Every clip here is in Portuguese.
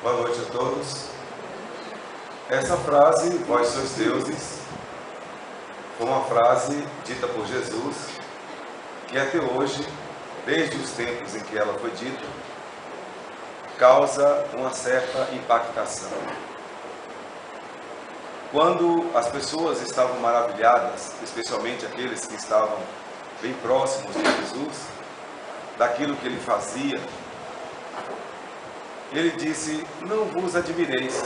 Boa noite a todos. Essa frase, vós sois deuses, foi uma frase dita por Jesus, que até hoje, desde os tempos em que ela foi dita, causa uma certa impactação. Quando as pessoas estavam maravilhadas, especialmente aqueles que estavam bem próximos de Jesus, daquilo que ele fazia, ele disse: não vos admireis,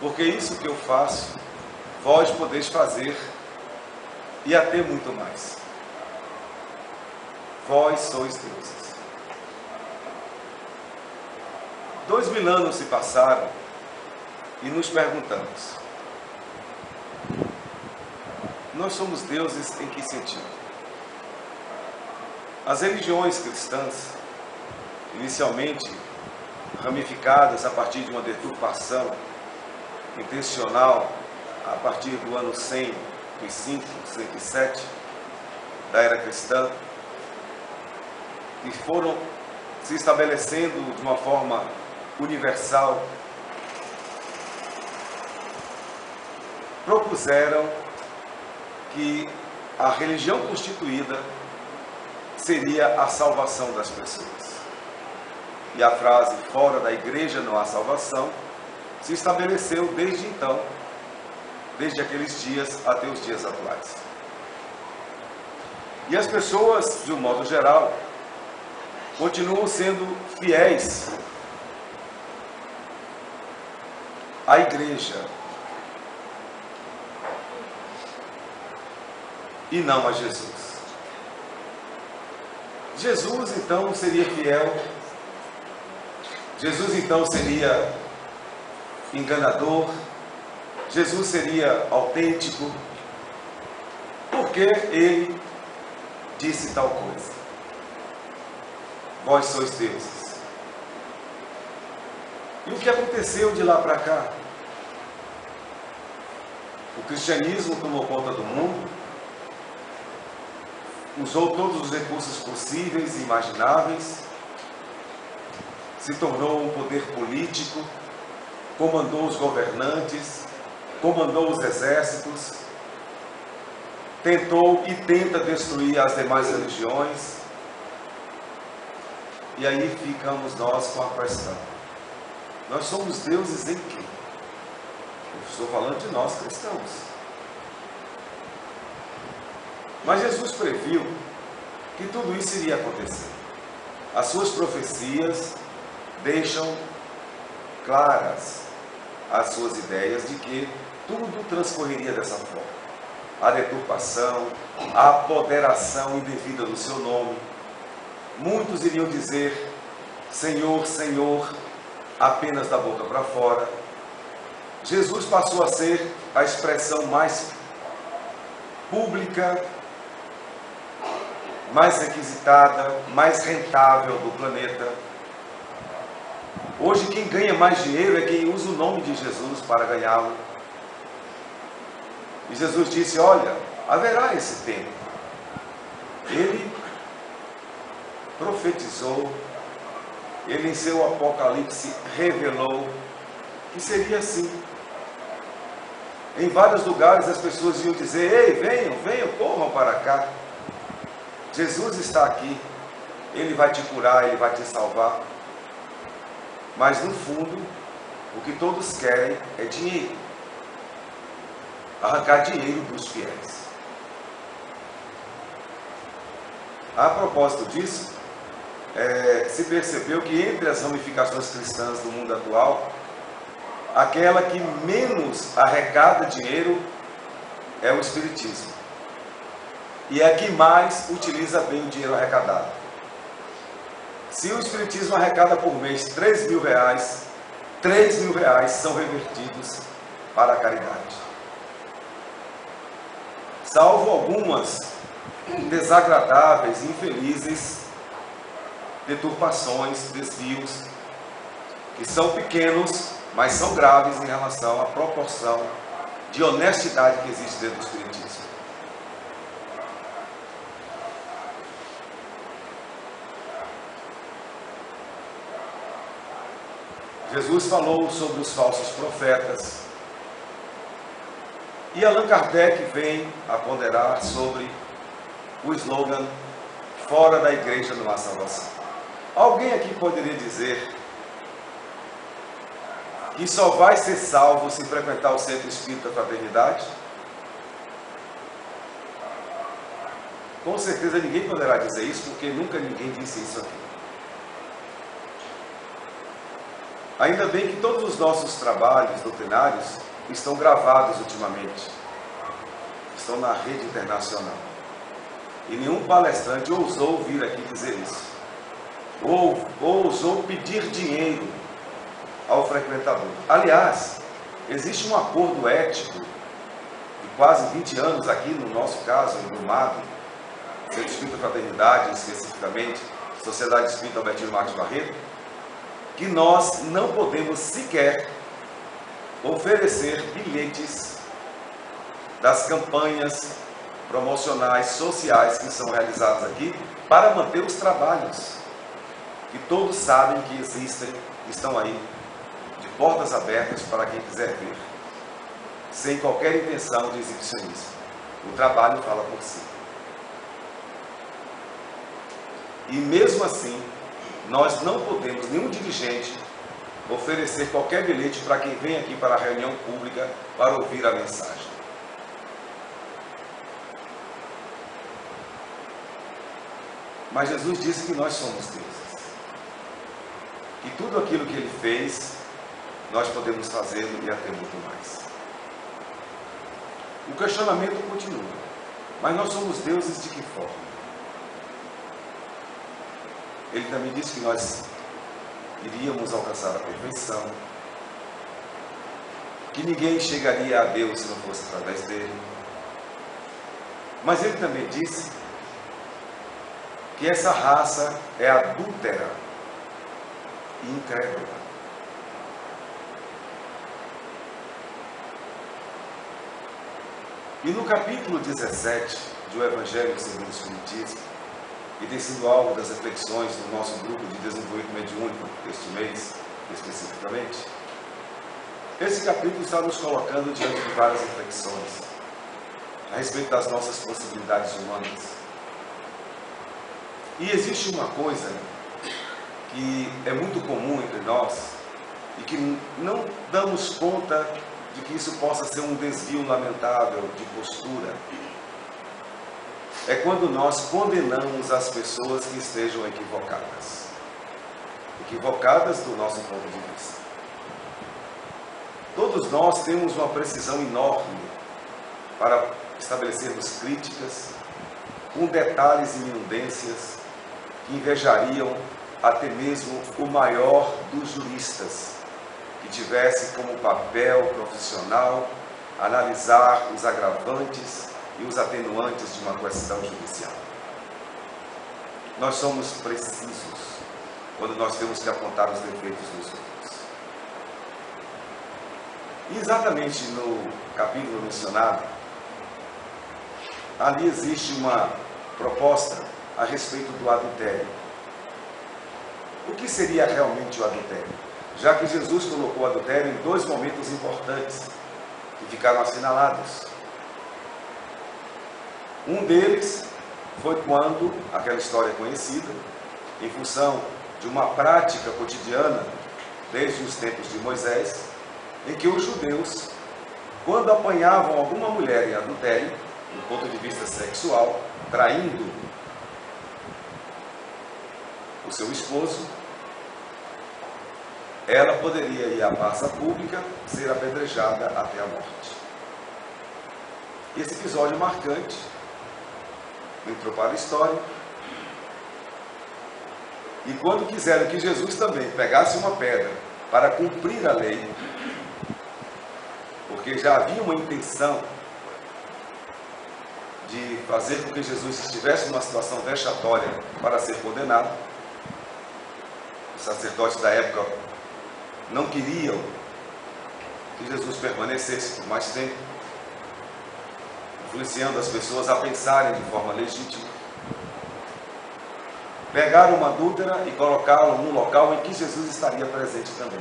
porque isso que eu faço, vós podeis fazer, e até muito mais. Vós sois deuses. 2000 anos se passaram e nos perguntamos: nós somos deuses em que sentido? As religiões cristãs, inicialmente ramificadas a partir de uma deturpação intencional, a partir do ano 105, 107 da era cristã, que foram se estabelecendo de uma forma universal, propuseram que a religião constituída seria a salvação das pessoas. E a frase "fora da igreja não há salvação" se estabeleceu desde então, desde aqueles dias até os dias atuais. E as pessoas, de um modo geral, continuam sendo fiéis à igreja e não a Jesus. Jesus, então, seria fiel. Jesus, então, seria enganador. Jesus seria autêntico, porque ele disse tal coisa: vós sois deuses. E o que aconteceu de lá para cá? O cristianismo tomou conta do mundo, usou todos os recursos possíveis e imagináveis, se tornou um poder político, comandou os governantes, comandou os exércitos, tentou e tenta destruir as demais religiões. E aí ficamos nós com a questão: nós somos deuses em quê? Eu estou falando de nós cristãos. Mas Jesus previu que tudo isso iria acontecer. As suas profecias deixam claras as suas ideias de que tudo transcorreria dessa forma. A deturpação, a apoderação indevida do seu nome. Muitos iriam dizer: Senhor, Senhor, apenas da boca para fora. Jesus passou a ser a expressão mais pública, mais requisitada, mais rentável do planeta. Hoje quem ganha mais dinheiro é quem usa o nome de Jesus para ganhá-lo. E Jesus disse: olha, haverá esse tempo. Ele profetizou, ele em seu Apocalipse revelou que seria assim. Em vários lugares as pessoas iam dizer: ei, venham, venham, corram para cá. Jesus está aqui, ele vai te curar, ele vai te salvar. Mas no fundo, o que todos querem é dinheiro. Arrancar dinheiro dos fiéis. A propósito disso, se percebeu que entre as ramificações cristãs do mundo atual, aquela que menos arrecada dinheiro é o Espiritismo. E é a que mais utiliza bem o dinheiro arrecadado. Se o Espiritismo arrecada por mês R$3.000, R$3.000 são revertidos para a caridade. Salvo algumas desagradáveis, infelizes deturpações, desvios, que são pequenos, mas são graves em relação à proporção de honestidade que existe dentro do Espiritismo. Jesus falou sobre os falsos profetas. E Allan Kardec vem a ponderar sobre o slogan "Fora da igreja não há salvação". Alguém aqui poderia dizer que só vai ser salvo se frequentar o Centro Espírita Fraternidade? Com certeza ninguém poderá dizer isso, porque nunca ninguém disse isso aqui. Ainda bem que todos os nossos trabalhos doutrinários estão gravados ultimamente. Estão na rede internacional. E nenhum palestrante ousou vir aqui dizer isso. Ou ousou pedir dinheiro ao frequentador. Aliás, existe um acordo ético de quase 20 anos aqui, no nosso caso, em Brumado, Centro Espírita Fraternidade, especificamente, Sociedade Espírita Albertino Marques Barreto, que nós não podemos sequer oferecer bilhetes das campanhas promocionais sociais que são realizadas aqui para manter os trabalhos, que todos sabem que existem, estão aí, de portas abertas para quem quiser ver, sem qualquer intenção de exibicionismo. O trabalho fala por si. E mesmo assim, nós não podemos, nenhum dirigente, oferecer qualquer bilhete para quem vem aqui para a reunião pública para ouvir a mensagem. Mas Jesus disse que nós somos deuses. Que tudo aquilo que Ele fez, nós podemos fazê-lo e até muito mais. O questionamento continua. Mas nós somos deuses de que forma? Ele também disse que nós iríamos alcançar a perfeição, que ninguém chegaria a Deus se não fosse através dele. Mas ele também disse que essa raça é adúltera e incrédula. E no capítulo 17 do Evangelho segundo o Espiritismo, e tem sido alvo das reflexões do nosso grupo de desenvolvimento mediúnico este mês, especificamente, esse capítulo está nos colocando diante de várias reflexões a respeito das nossas possibilidades humanas. E existe uma coisa que é muito comum entre nós e que não damos conta de que isso possa ser um desvio lamentável de postura. É quando nós condenamos as pessoas que estejam equivocadas. Equivocadas do nosso ponto de vista. Todos nós temos uma precisão enorme para estabelecermos críticas com detalhes e minudências que invejariam até mesmo o maior dos juristas, que tivesse como papel profissional analisar os agravantes e os atenuantes de uma questão judicial. Nós somos precisos quando nós temos que apontar os defeitos dos outros. E exatamente no capítulo mencionado, ali existe uma proposta a respeito do adultério. O que seria realmente o adultério? Já que Jesus colocou o adultério em dois momentos importantes que ficaram assinalados. Um deles foi quando, aquela história conhecida, em função de uma prática cotidiana, desde os tempos de Moisés, em que os judeus, quando apanhavam alguma mulher em adultério, do ponto de vista sexual, traindo o seu esposo, ela poderia ir à praça pública, ser apedrejada até a morte. Esse episódio marcante entrou para a história. E quando quiseram que Jesus também pegasse uma pedra para cumprir a lei, porque já havia uma intenção de fazer com que Jesus estivesse numa situação vexatória para ser condenado, os sacerdotes da época não queriam que Jesus permanecesse por mais tempo, influenciando as pessoas a pensarem de forma legítima. Pegaram uma adúltera e colocá-la num local em que Jesus estaria presente também.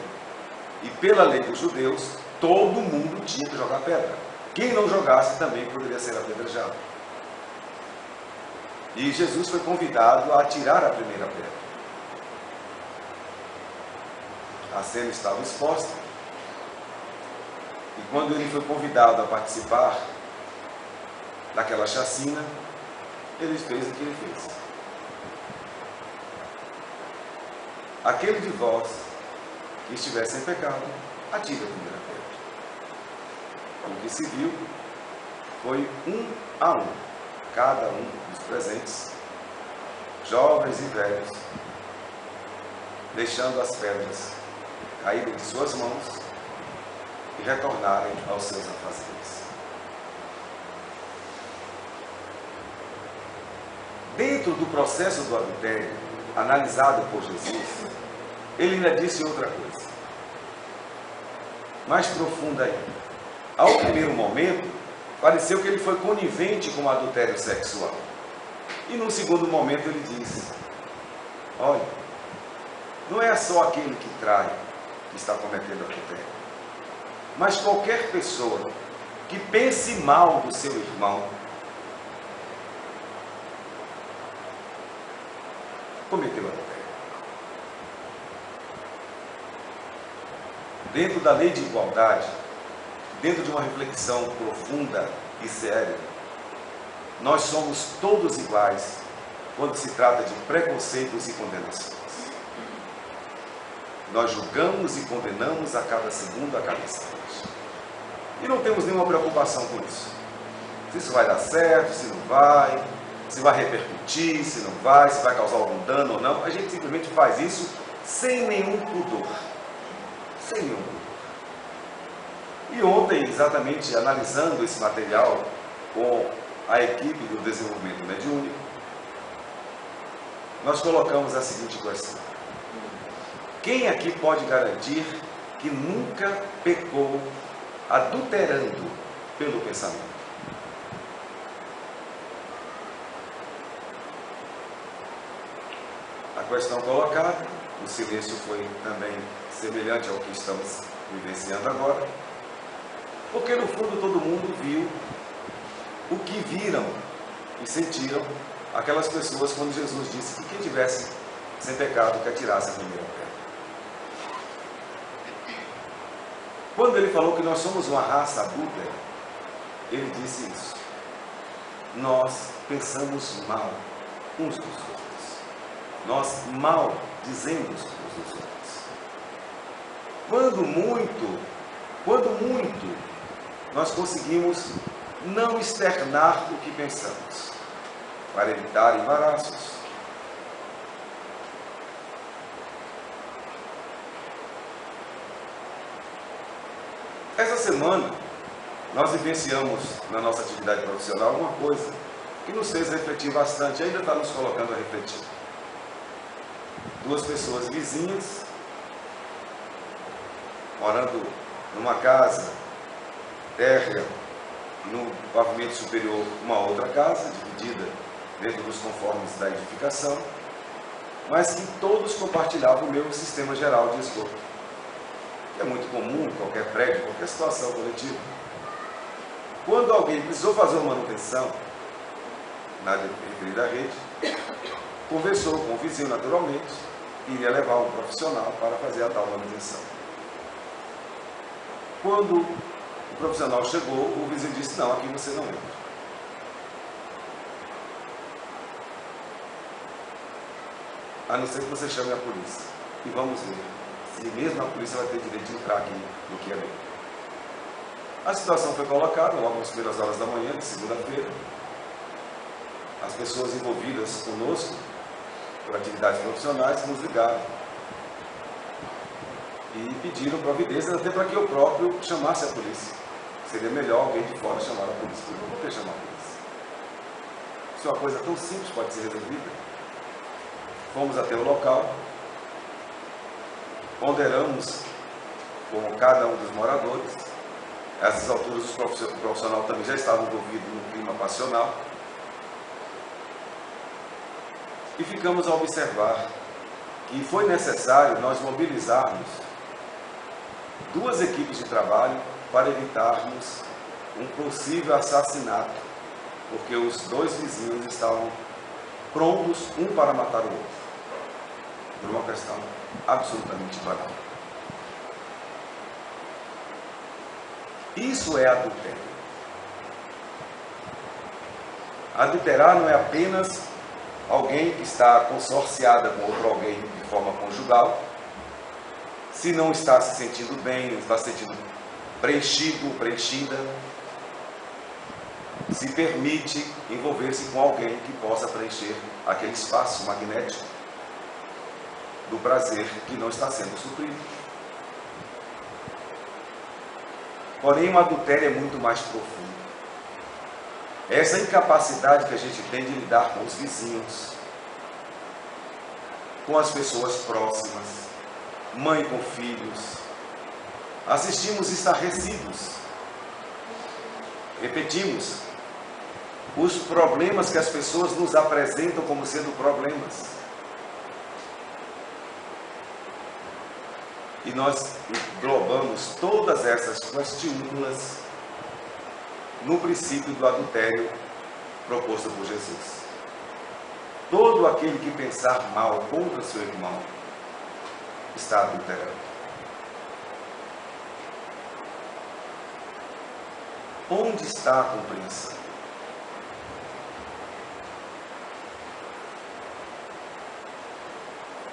E pela lei dos judeus, todo mundo tinha que jogar pedra. Quem não jogasse também poderia ser apedrejado. E Jesus foi convidado a atirar a primeira pedra. A cena estava exposta. E quando ele foi convidado a participar daquela chacina, ele fez o que ele fez. Aquele de vós que estivesse em pecado, atire a primeira pedra. O que se viu foi um a um, cada um dos presentes, jovens e velhos, deixando as pedras caírem de suas mãos e retornarem aos seus afazeres. Dentro do processo do adultério, analisado por Jesus, ele ainda disse outra coisa, mais profunda ainda. Ao primeiro momento, pareceu que ele foi conivente com o adultério sexual. E num segundo momento ele disse, olha, não é só aquele que trai que está cometendo adultério, mas qualquer pessoa que pense mal do seu irmão cometeu adultério. Dentro da lei de igualdade, dentro de uma reflexão profunda e séria, nós somos todos iguais quando se trata de preconceitos e condenações. Nós julgamos e condenamos a cada segundo, a cada instante. E não temos nenhuma preocupação com isso. Se isso vai dar certo, se não vai, se vai repercutir, se não vai, se vai causar algum dano ou não. A gente simplesmente faz isso sem nenhum pudor. Sem nenhum pudor. E ontem, exatamente analisando esse material com a equipe do desenvolvimento mediúnico, nós colocamos a seguinte questão. Quem aqui pode garantir que nunca pecou adulterando pelo pensamento? A questão colocada, o silêncio foi também semelhante ao que estamos vivenciando agora, porque no fundo todo mundo viu o que viram e sentiram aquelas pessoas quando Jesus disse que quem tivesse sem pecado que atirasse a primeira pedra. Quando ele falou que nós somos uma raça adúltera, ele disse isso. Nós pensamos mal uns dos outros. Nós mal dizemos uns dos outros. Quando muito, nós conseguimos não externar o que pensamos, para evitar embaraços. Essa semana, nós vivenciamos na nossa atividade profissional uma coisa que nos fez refletir bastante, ainda está nos colocando a refletir. Duas pessoas vizinhas, morando numa casa térrea, no pavimento superior uma outra casa, dividida dentro dos conformes da edificação, mas que todos compartilhavam o mesmo sistema geral de esgoto. É muito comum em qualquer prédio, qualquer situação coletiva. Quando alguém precisou fazer uma manutenção na referida rede, conversou com o vizinho naturalmente e iria levar um profissional para fazer a tal manutenção. Quando o profissional chegou, o vizinho disse, não, aqui você não entra. A não ser que você chame a polícia. E vamos ver se mesmo a polícia vai ter direito de entrar aqui no que é lei. A situação foi colocada logo nas primeiras horas da manhã, de segunda-feira. As pessoas envolvidas conosco, por atividades profissionais, nos ligaram e pediram providências até para que eu próprio chamasse a polícia. Seria melhor alguém de fora chamar a polícia. Eu não vou ter chamar a polícia. Isso é uma coisa tão simples, pode ser resolvida. Fomos até o local, ponderamos com cada um dos moradores. A essas alturas, o profissional também já estava envolvido no clima passional. E ficamos a observar que foi necessário nós mobilizarmos duas equipes de trabalho para evitarmos um possível assassinato, porque os dois vizinhos estavam prontos, um para matar o outro, por uma questão absolutamente banal. Isso é adultério. Adulterar não é apenas alguém que está consorciada com outro alguém de forma conjugal, se não está se sentindo bem, não está se sentindo preenchido ou preenchida, se permite envolver-se com alguém que possa preencher aquele espaço magnético do prazer que não está sendo suprido. Porém, o adultério é muito mais profundo. Essa incapacidade que a gente tem de lidar com os vizinhos, com as pessoas próximas, mãe com filhos, assistimos estarrecidos, repetimos, os problemas que as pessoas nos apresentam como sendo problemas. E nós englobamos todas essas questiúnculas no princípio do adultério proposto por Jesus. Todo aquele que pensar mal contra seu irmão está adulterando. Onde está a compreensão?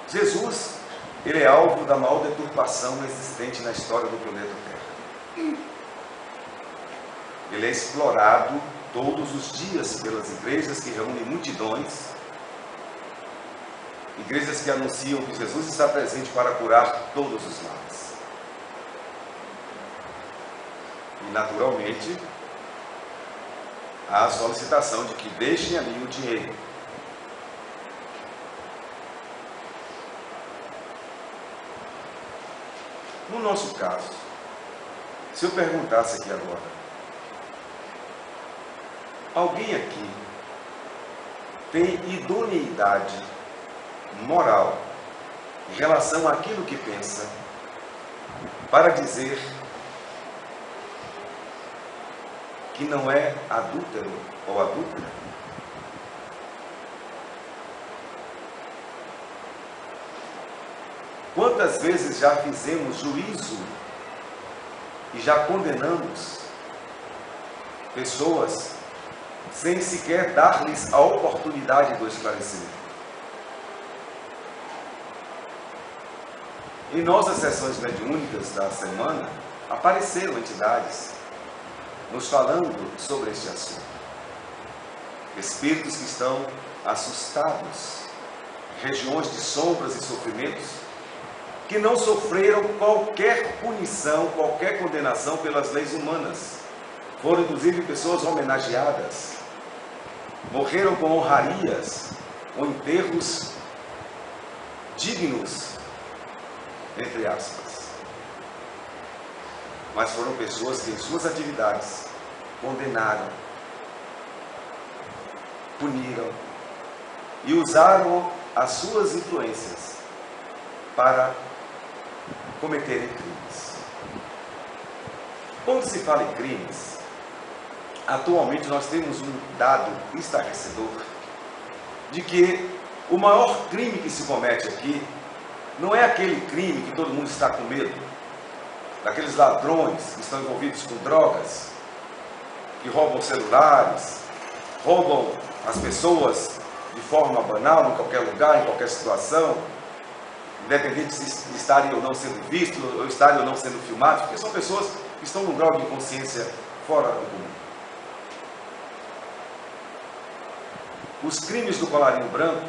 Jesus, ele é alvo da maior deturpação existente na história do planeta Terra. Ele é explorado todos os dias pelas igrejas que reúnem multidões, igrejas que anunciam que Jesus está presente para curar todos os males. E, naturalmente, há a solicitação de que deixem ali o dinheiro. No nosso caso, se eu perguntasse aqui agora, alguém aqui tem idoneidade moral em relação àquilo que pensa para dizer que não é adúltero ou adúltera? Quantas vezes já fizemos juízo e já condenamos pessoas sem sequer dar-lhes a oportunidade do esclarecimento? Em nossas sessões mediúnicas da semana, apareceram entidades nos falando sobre este assunto. Espíritos que estão assustados, regiões de sombras e sofrimentos, que não sofreram qualquer punição, qualquer condenação pelas leis humanas. Foram inclusive pessoas homenageadas, morreram com honrarias, com enterros dignos, entre aspas. Mas foram pessoas que em suas atividades condenaram, puniram e usaram as suas influências para cometerem crimes. Quando se fala em crimes, atualmente nós temos um dado estarrecedor de que o maior crime que se comete aqui não é aquele crime que todo mundo está com medo, daqueles ladrões que estão envolvidos com drogas, que roubam celulares, roubam as pessoas de forma banal, em qualquer lugar, em qualquer situação, independente de estarem ou não sendo vistos, ou estarem ou não sendo filmados, porque são pessoas que estão num grau de consciência fora do comum. Os crimes do colarinho branco,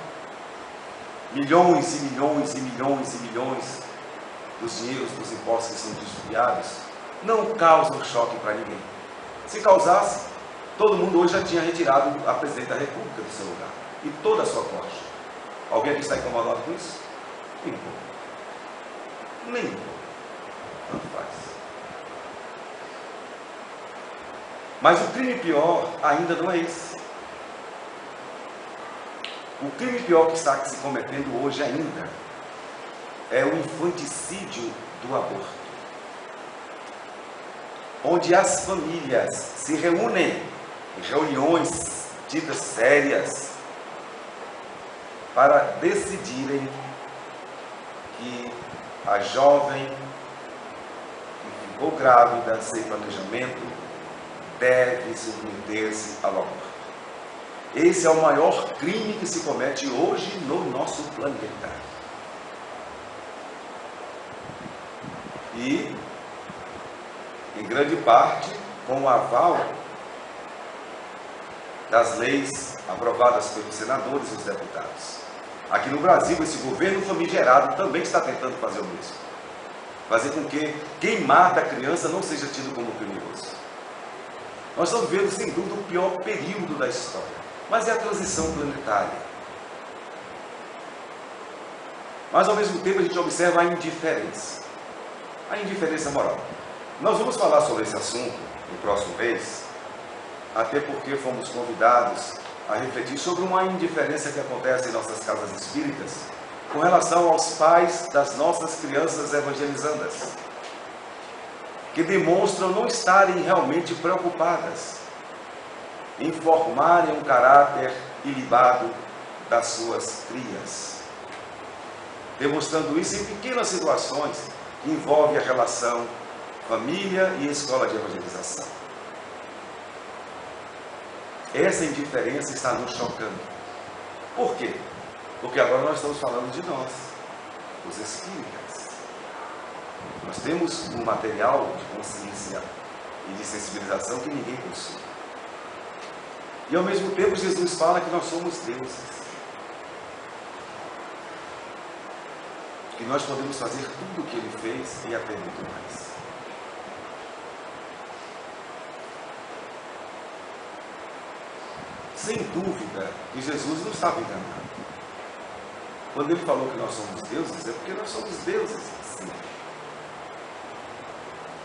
milhões e milhões e milhões e milhões dos dinheiros dos impostos que são desviados, não causam choque para ninguém. Se causasse, todo mundo hoje já tinha retirado a presidente da República do seu lugar e toda a sua corte. Alguém aqui está incomodado com isso? Nem um pouco. Nem um pouco. Tanto faz. Mas o crime pior ainda não é esse. O crime pior que está se cometendo hoje ainda é o infanticídio do aborto. onde as famílias se reúnem em reuniões ditas sérias para decidirem que a jovem que ficou grávida sem planejamento deve submeter-se ao aborto. Esse é o maior crime que se comete hoje no nosso planeta. E, em grande parte, com o aval das leis aprovadas pelos senadores e os deputados. Aqui no Brasil, esse governo famigerado também está tentando fazer o mesmo. Fazer com que quem mata a criança não seja tido como criminoso. Nós estamos vivendo, sem dúvida, o pior período da história. Mas é a transição planetária. Mas, ao mesmo tempo, a gente observa a indiferença moral. Nós vamos falar sobre esse assunto no próximo mês, até porque fomos convidados a refletir sobre uma indiferença que acontece em nossas casas espíritas com relação aos pais das nossas crianças evangelizandas, que demonstram não estarem realmente preocupadas em formarem um caráter ilibado das suas crias, demonstrando isso em pequenas situações que envolvem a relação família e escola de evangelização. Essa indiferença está nos chocando. Por quê? Porque agora nós estamos falando de nós, os espíritas. Nós temos um material de consciência e de sensibilização que ninguém possui. E ao mesmo tempo Jesus fala que nós somos deuses. Que nós podemos fazer tudo o que Ele fez e até muito mais. Sem dúvida que Jesus não estava enganado. Quando Ele falou que nós somos deuses, é porque nós somos deuses, sim.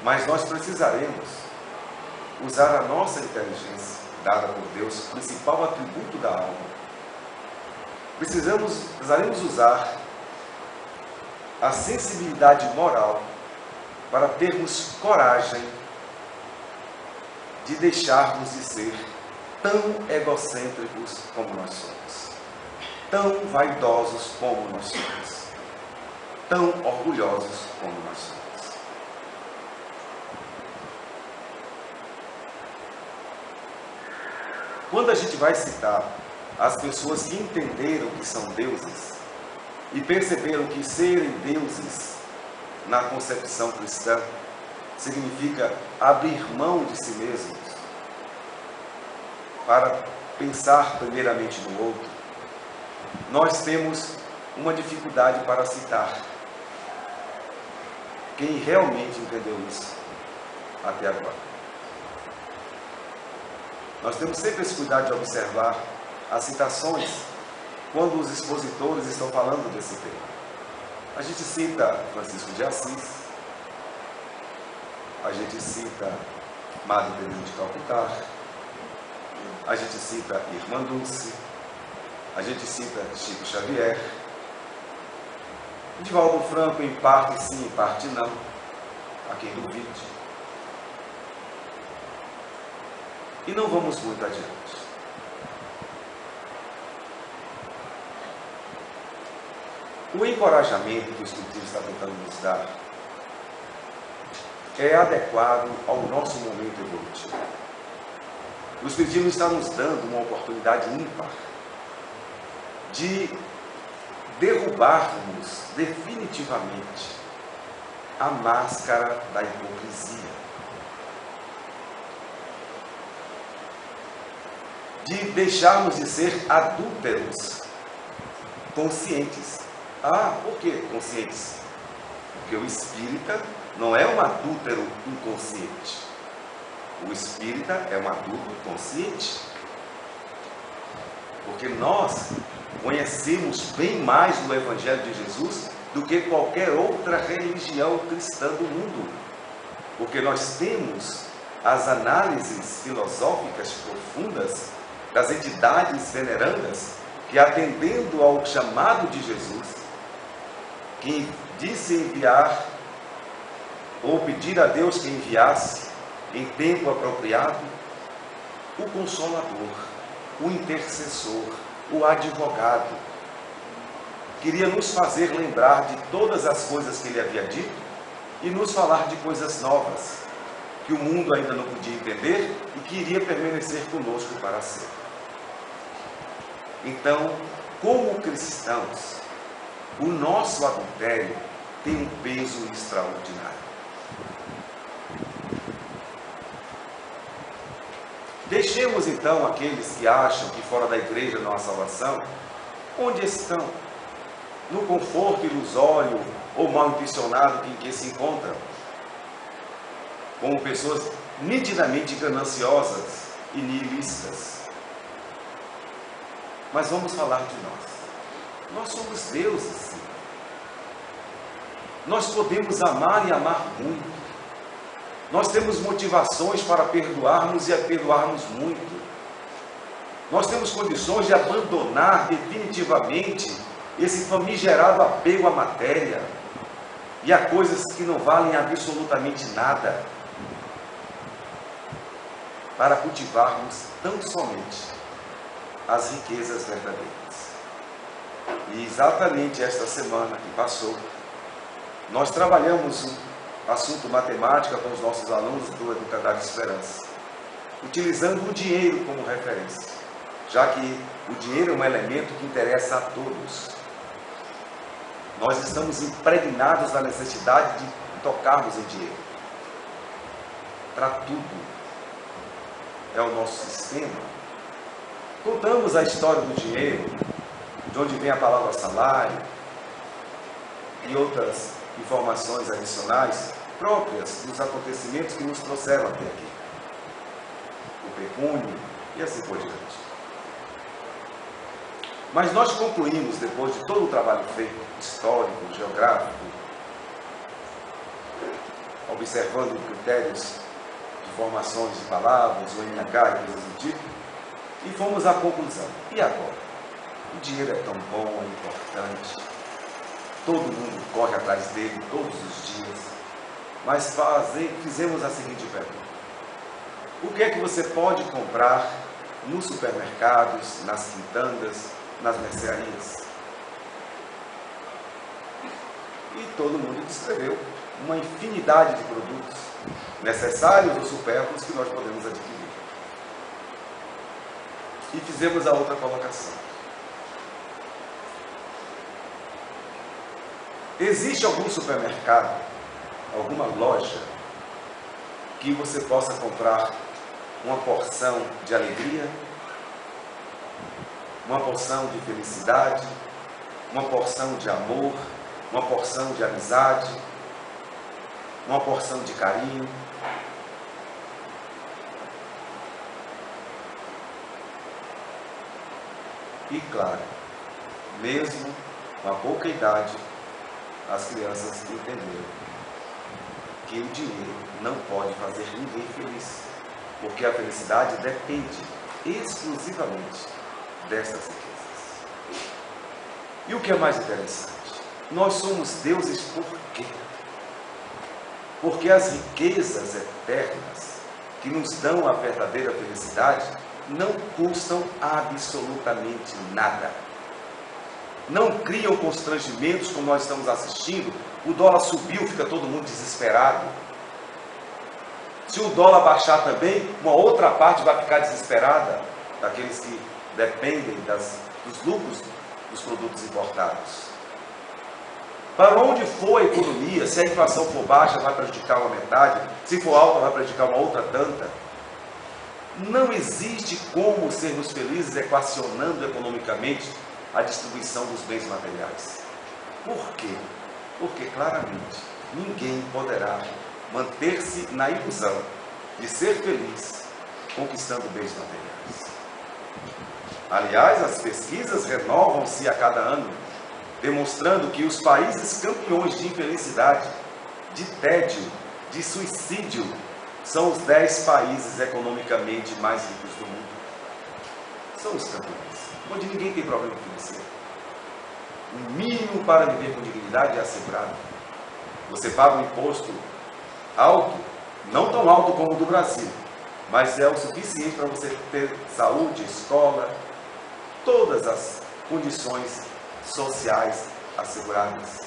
Mas nós precisaremos usar a nossa inteligência, dada por Deus, o principal atributo da alma. Precisaremos usar a sensibilidade moral para termos coragem de deixarmos de ser tão egocêntricos como nós somos, tão vaidosos como nós somos, tão orgulhosos como nós somos. Quando a gente vai citar as pessoas que entenderam que são deuses e perceberam que serem deuses na concepção cristã significa abrir mão de si mesmos para pensar primeiramente no outro, nós temos uma dificuldade para citar quem realmente entendeu isso até agora. Nós temos sempre esse cuidado de observar as citações quando os expositores estão falando desse tema. A gente cita Francisco de Assis, a gente cita Madre Teresa de Calcutá, a gente cita Irmã Dulce, a gente cita Chico Xavier, Divaldo Franco, em parte sim, em parte não, a quem duvide. E não vamos muito adiante. O encorajamento que o Espiritismo está tentando nos dar é adequado ao nosso momento evolutivo. O Espiritismo está nos dando uma oportunidade ímpar de derrubarmos definitivamente a máscara da hipocrisia. De deixarmos de ser adúlteros conscientes. Ah, por que conscientes? Porque o espírita não é um adúltero inconsciente. O espírita é um adulto consciente. Porque nós conhecemos bem mais o Evangelho de Jesus do que qualquer outra religião cristã do mundo. Porque nós temos as análises filosóficas profundas das entidades venerandas que, atendendo ao chamado de Jesus, que disse enviar ou pedir a Deus que enviasse em tempo apropriado, o Consolador, o intercessor, o advogado. Queria nos fazer lembrar de todas as coisas que ele havia dito e nos falar de coisas novas, que o mundo ainda não podia entender e que iria permanecer conosco para sempre. Então, como cristãos, o nosso adultério tem um peso extraordinário. Deixemos então aqueles que acham que fora da igreja não há salvação, onde estão? No conforto ilusório ou mal intencionado em que se encontram, como pessoas nitidamente gananciosas e nihilistas. Mas vamos falar de nós. Nós somos deuses, sim. Nós podemos amar e amar muito. Nós temos motivações para perdoarmos e a perdoarmos muito. Nós temos condições de abandonar definitivamente esse famigerado apego à matéria e a coisas que não valem absolutamente nada, para cultivarmos tão somente as riquezas verdadeiras. E exatamente esta semana que passou, nós trabalhamos um assunto matemática com os nossos alunos do Educadade Esperança, utilizando o dinheiro como referência, já que o dinheiro é um elemento que interessa a todos. Nós estamos impregnados da necessidade de tocarmos em dinheiro. Para tudo é o nosso sistema. Contamos a história do dinheiro, de onde vem a palavra salário e outras informações adicionais próprias dos acontecimentos que nos trouxeram até aqui. O pecúnio e assim por diante. Mas nós concluímos, depois de todo o trabalho feito, histórico, geográfico, observando critérios de formações de palavras, o NH e coisas do tipo, e fomos à conclusão. E agora? O dinheiro é tão bom, é importante, todo mundo corre atrás dele todos os dias, mas fizemos a seguinte pergunta: o que é que você pode comprar nos supermercados, nas quintandas, nas mercearias? E todo mundo descreveu uma infinidade de produtos necessários ou supérfluos que nós podemos adquirir. E fizemos a outra colocação: existe algum supermercado, alguma loja, que você possa comprar uma porção de alegria, uma porção de felicidade, uma porção de amor, uma porção de amizade, uma porção de carinho? E claro, mesmo com a pouca idade, as crianças entenderam que o dinheiro não pode fazer ninguém feliz, porque a felicidade depende exclusivamente destas riquezas. E o que é mais interessante? Nós somos deuses por quê? Porque as riquezas eternas que nos dão a verdadeira felicidade não custam absolutamente nada. Não criam constrangimentos como nós estamos assistindo. O dólar subiu, fica todo mundo desesperado. Se o dólar baixar também, uma outra parte vai ficar desesperada, daqueles que dependem dos lucros dos produtos importados. Para onde for a economia, se a inflação for baixa, vai prejudicar uma metade, se for alta, vai prejudicar uma outra tanta. Não existe como sermos felizes equacionando economicamente a distribuição dos bens materiais. Por quê? Porque claramente ninguém poderá manter-se na ilusão de ser feliz conquistando bens materiais. Aliás, as pesquisas renovam-se a cada ano, demonstrando que os países campeões de infelicidade, de tédio, de suicídio, são os 10 países economicamente mais ricos do mundo. São os campeões, onde ninguém tem problema financeiro. O mínimo para viver com dignidade é assegurado. Você paga um imposto alto Não tão alto como o do Brasil, mas é o suficiente para você ter saúde, escola, todas as condições sociais asseguradas.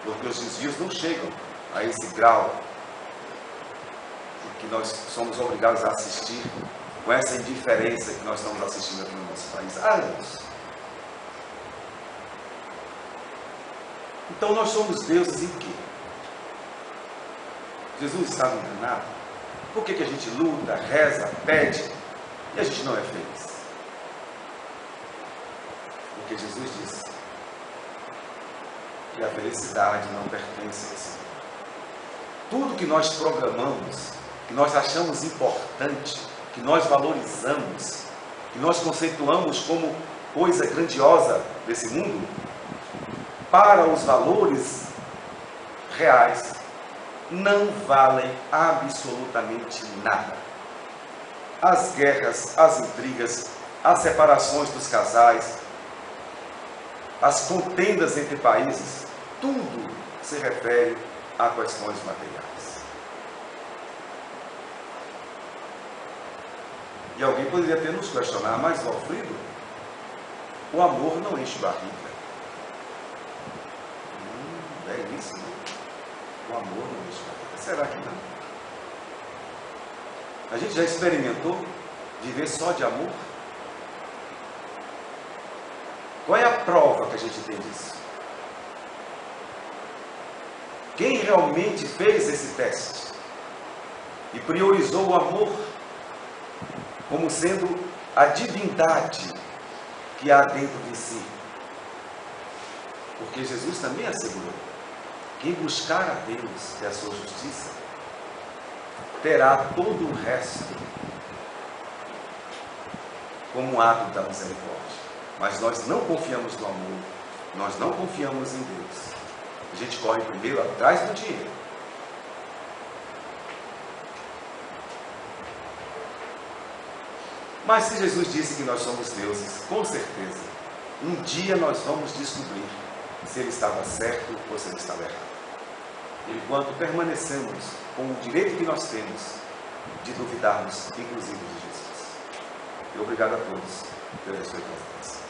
Porque os desvios não chegam a esse grau que nós somos obrigados a assistir com essa indiferença que nós estamos assistindo aqui no nosso país há anos. Então nós somos deuses em quê? Jesus estava enganado? Por que a gente luta, reza, pede e a gente não é feliz? Porque Jesus disse que a felicidade não pertence a esse mundo. Tudo que nós programamos, que nós achamos importante, que nós valorizamos, que nós conceituamos como coisa grandiosa desse mundo, para os valores reais, não valem absolutamente nada. As guerras, as intrigas, as separações dos casais, as contendas entre países, tudo se refere a questões materiais. E alguém poderia ter nos questionar, mas Valfrido, o amor não enche barriga. É isso, né? O amor não enche barriga. Será que não? A gente já experimentou viver só de amor? Qual é a prova que a gente tem disso? Quem realmente fez esse teste e priorizou o amor como sendo a divindade que há dentro de si? Porque Jesus também assegurou: quem buscar a Deus e a sua justiça, terá todo o resto como um ato da misericórdia. Mas nós não confiamos no amor, nós não confiamos em Deus. A gente corre primeiro atrás do dinheiro. Mas se Jesus disse que nós somos deuses, com certeza, um dia nós vamos descobrir se ele estava certo ou se ele estava errado. Enquanto permanecemos com o direito que nós temos de duvidarmos, inclusive de Jesus. E obrigado a todos pela respeitosa atenção.